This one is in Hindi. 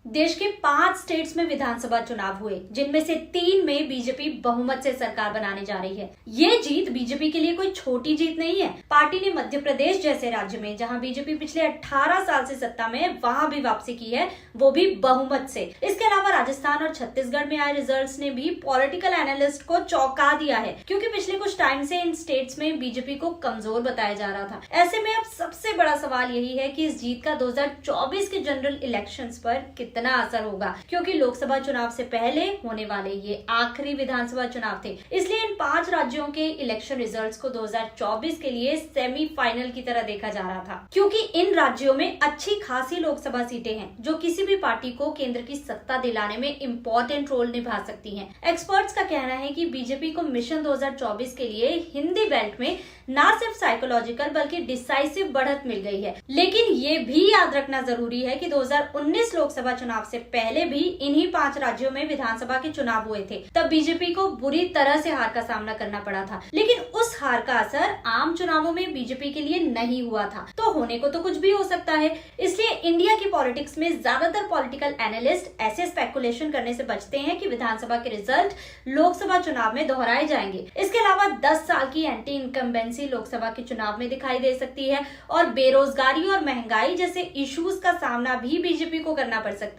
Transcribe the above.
देश के 5 स्टेट्स में विधानसभा चुनाव हुए, जिनमें से 3 में बीजेपी बहुमत से सरकार बनाने जा रही है। ये जीत बीजेपी के लिए कोई छोटी जीत नहीं है। पार्टी ने मध्य प्रदेश जैसे राज्य में, जहां बीजेपी पिछले 18 साल से सत्ता में है, वहां भी वापसी की है, वो भी बहुमत से। इसके अलावा राजस्थान और छत्तीसगढ़ में आए रिजल्ट्स ने भी पॉलिटिकल एनालिस्ट को चौंका दिया है, क्योंकि पिछले कुछ टाइम से इन स्टेट्स में बीजेपी को कमजोर बताया जा रहा था। ऐसे में अब सबसे बड़ा सवाल यही है कि इस जीत का 2024 के जनरल इलेक्शंस पर कितना असर होगा, क्योंकि लोकसभा चुनाव से पहले होने वाले ये आखिरी विधानसभा चुनाव थे। इसलिए इन 5 राज्यों के इलेक्शन रिजल्ट्स को 2024 के लिए सेमीफाइनल की तरह देखा जा रहा था, क्योंकि इन राज्यों में अच्छी खासी लोकसभा सीटें हैं जो किसी भी पार्टी को केंद्र की सत्ता दिलाने में इंपॉर्टेंट रोल निभा सकती हैं। एक्सपर्ट्स का कहना है कि बीजेपी को मिशन 2024 के लिए हिंदी बेल्ट में न सिर्फ साइकोलॉजिकल बल्कि डिसाइसिव बढ़त मिल गई है। लेकिन ये भी याद रखना जरूरी है कि 2019 लोकसभा चुनाव से पहले भी इन्हीं 5 राज्यों में विधानसभा के चुनाव हुए थे। तब बीजेपी को बुरी तरह से हार का सामना करना पड़ा था, लेकिन उस हार का असर आम चुनावों में बीजेपी के लिए नहीं हुआ था। तो होने को तो कुछ भी हो सकता है। इसलिए इंडिया की पॉलिटिक्स में ज्यादातर पॉलिटिकल एनालिस्ट ऐसे स्पेकुलेशन करने से बचते हैं कि विधानसभा के रिजल्ट लोकसभा चुनाव में दोहराए जाएंगे। इसके अलावा 10 साल की एंटी इनकम्बेंसी लोकसभा के चुनाव में दिखाई दे सकती है और बेरोजगारी और महंगाई जैसे इश्यूज का सामना भी बीजेपी को करना पड़ सकता है।